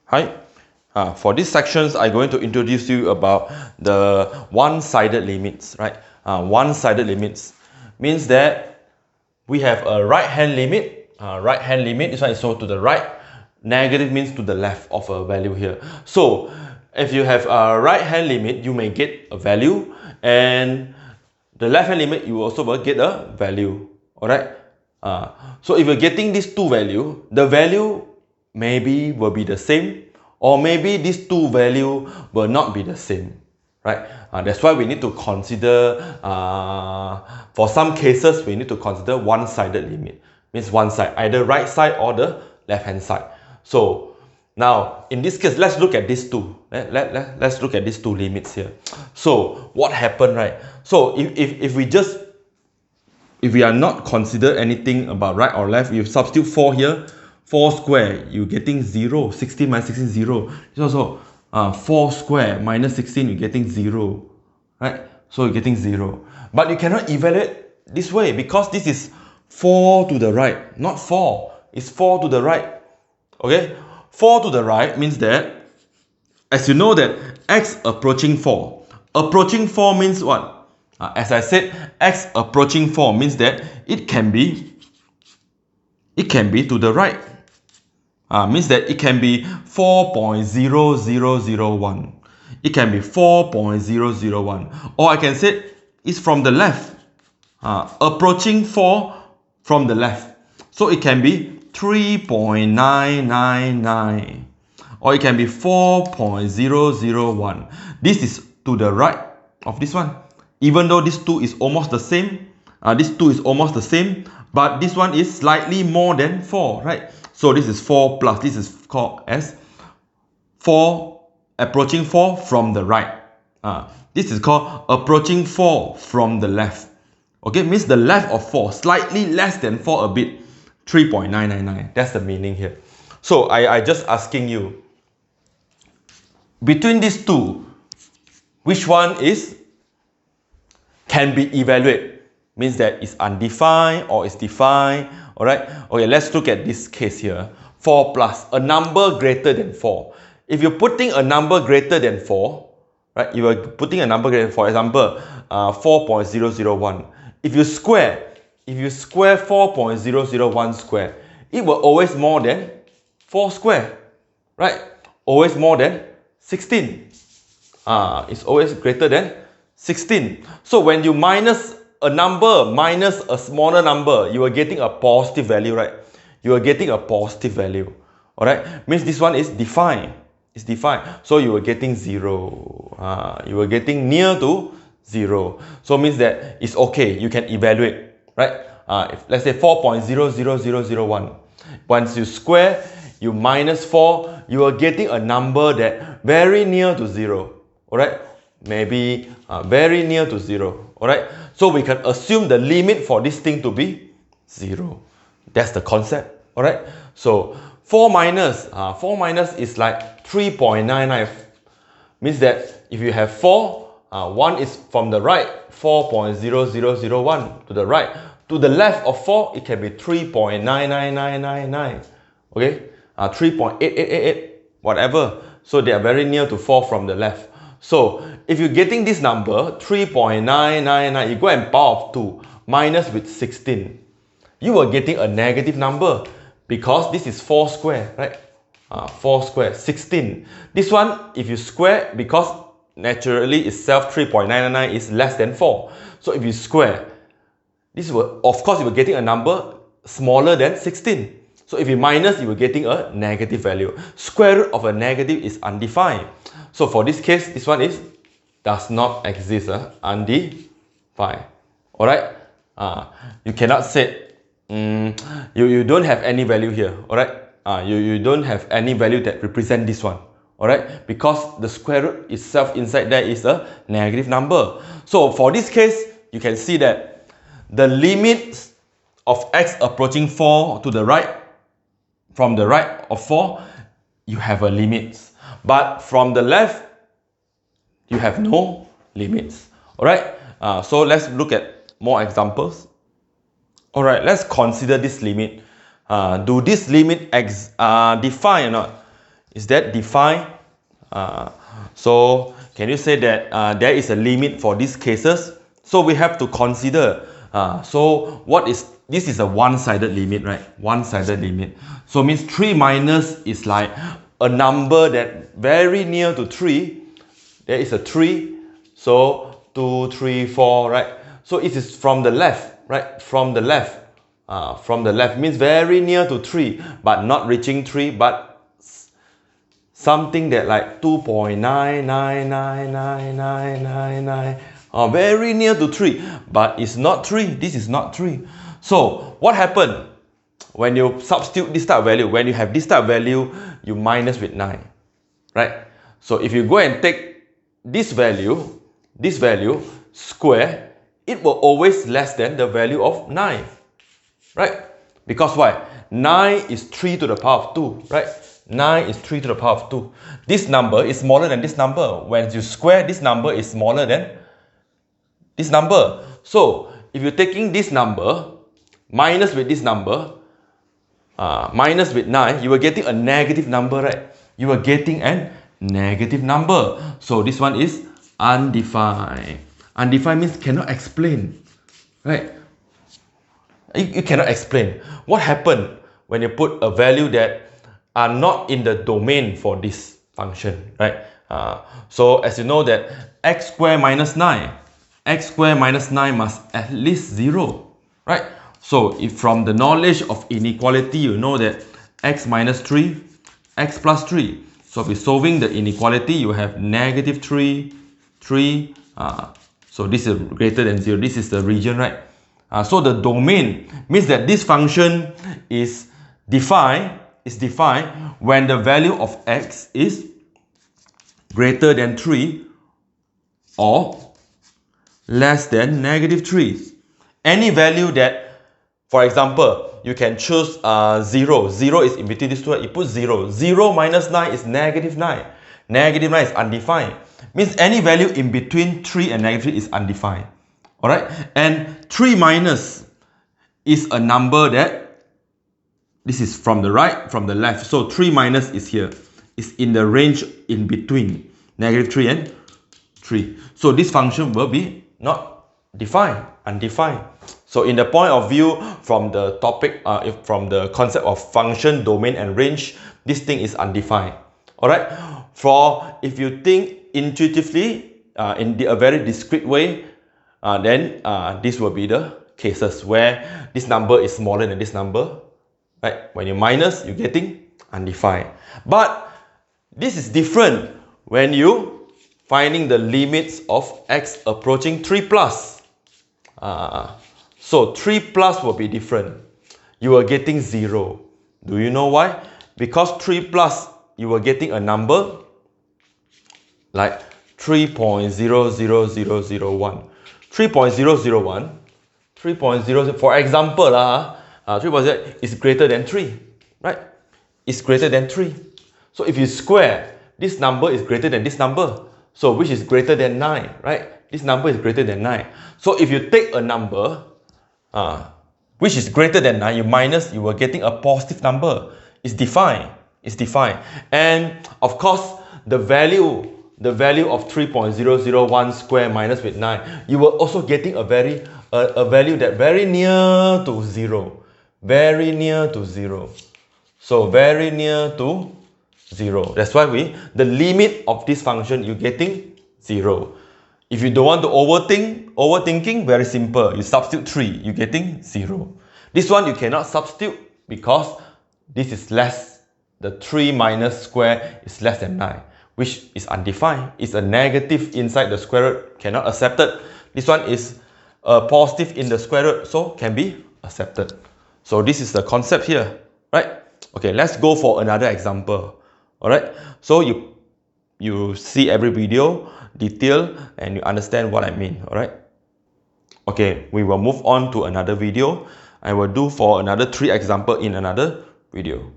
Hi. For these sections, I'm going to introduce you about the one-sided limits, right? One-sided limits means that we have a right-hand limit. Right-hand limit, this one is so to the right. Negative means to the left of a value here. So if you have a right-hand limit, you may get a value, and the left-hand limit, you also will get a value. Alright. So if you're getting these two value, the value maybe will be the same, or maybe these two value will not be the same, right? That's why we need to consider, for some cases, we need to consider one-sided limit. Means one side, either right side or the left-hand side. So now, in this case, let's look at these two. Let's look at these two limits here. So what happened, right? So if we are not consider anything about right or left, you substitute 4 here, 4 square, you're getting 0. 16 minus 16, 0. It's also 4 square minus 16, you're getting 0. Right? So you're getting 0. But you cannot evaluate this way because this is 4 to the right, not 4. It's 4 to the right. Okay? 4 to the right means that, as you know that x approaching 4. Approaching 4 means what? As I said, x approaching 4 means that it can be to the right. Means that it can be 4.0001. It can be 4.001. Or I can say it's from the left. Approaching 4 from the left. So it can be 3.999. Or it can be 4.001. This is to the right of this one. Even though this 2 is almost the same, this 2 is almost the same, but this one is slightly more than 4, right? So this is 4 plus, this is called as 4, approaching 4 from the right. This is called approaching 4 from the left. Okay, means the left of 4, slightly less than 4 a bit, 3.999. That's the meaning here. So I just asking you, between these two, which one can be evaluated? Means that it's undefined or it's defined. Alright, okay, let's look at this case here. 4 plus, a number greater than 4. If you're putting a number greater than 4, right, you are putting a number greater than 4, example, 4.001. If you square 4.001 square, it will always more than 4 square, right? Always more than 16. It's always greater than 16. So when you minus a number minus a smaller number, you are getting a positive value, right? You are getting a positive value. Alright? Means this one is defined. It's defined. So you are getting 0. You are getting near to 0. So means that it's okay. You can evaluate, right? If, let's say 4.00001. Once you square, you minus 4, you are getting a number that very near to 0. Alright? Maybe very near to 0. Alright? So we can assume the limit for this thing to be 0. That's the concept. Alright? So 4 minus is like 3.99. Means that if you have 4, 1 is from the right, 4.0001 to the right. To the left of 4, it can be 3.99999. Okay? 3.8888, whatever. So they are very near to 4 from the left. So if you're getting this number 3.999, you go and power of 2 minus with 16, you are getting a negative number because this is 4 square, right? 4 square, 16. This one, if you square, because naturally itself 3.999 is less than 4. So if you square, this will, of course, you are getting a number smaller than 16. So if you minus, you are getting a negative value. Square root of a negative is undefined. So for this case, this one does not exist, undefined. Alright? You cannot say, you don't have any value here. Alright? You don't have any value that represent this one. Alright? Because the square root itself inside there is a negative number. So for this case, you can see that the limits of x approaching 4 to the right, from the right of 4, you have a limit. But from the left, you have no limits. Alright? So let's look at more examples. Alright, let's consider this limit. Do this limit define or not? Is that defined? So can you say that there is a limit for these cases? So we have to consider. So what is this? Is a one-sided limit, right? One-sided limit. So means 3 minus is like a number that very near to 3. There is a 3. So 2, 3, 4, right? So it is from the left, right? From the left. From the left means very near to 3, but not reaching 3, but something that like 2.9999999, very near to 3, but it's not 3. This is not 3. So what happened when you substitute this type of value? When you have this type of value, you minus with 9, right? So if you go and take this value square, it will always less than the value of 9, right? Because why? 9 is 3 to the power of 2, right? 9 is 3 to the power of 2. This number is smaller than this number. When you square, this number is smaller than this number. So if you're taking this number minus with this number, minus with 9, you are getting a negative number, right? You are getting a negative number. So this one is undefined. Undefined means cannot explain, right? You cannot explain. What happened when you put a value that are not in the domain for this function, right? So as you know that x squared minus 9 must at least 0, right? So if from the knowledge of inequality, you know that x minus 3, x plus 3. So if you're solving the inequality, you have negative 3, 3. So this is greater than 0. This is the region, right? So the domain means that this function is defined when the value of x is greater than 3 or less than negative 3. Any value that, for example, you can choose 0. 0 is in between these two. You put 0. 0 minus 9 is negative 9. Negative 9 is undefined. Means any value in between 3 and negative 3 is undefined. Alright? And 3 minus is a number that this is from the right, from the left. So 3 minus is here. It's in the range in between negative 3 and 3. So this function will be not defined, undefined. So in the point of view from the topic, from the concept of function, domain and range, this thing is undefined. Alright? For if you think intuitively, in a very discrete way, then this will be the cases where this number is smaller than this number. Right? When you minus, you're getting undefined. But this is different when you finding the limits of x approaching 3 plus. So 3 plus will be different. You are getting 0. Do you know why? Because 3 plus, you are getting a number like 3.00001. 3.001, for example, 3.0 is greater than 3, right? It's greater than 3. So if you square, this number is greater than this number. So which is greater than 9, right? This number is greater than 9. So if you take a number which is greater than 9, you minus, you are getting a positive number. It's defined. It's defined. And of course, the value of 3.001 square minus with 9, you were also getting a value that very near to 0. Very near to 0. So very near to 0. That's why the limit of this function, you're getting 0. If you don't want to overthinking, very simple. You substitute 3, you're getting 0. This one you cannot substitute because this is less. The 3 minus square is less than 9, which is undefined. It's a negative inside the square root, cannot accept it. This one is a positive in the square root, so can be accepted. So this is the concept here, right? Okay, let's go for another example. All right, so you see every video detail and you understand what I mean. All right. Okay, we will move on to another video. I will do for another 3 example in another video.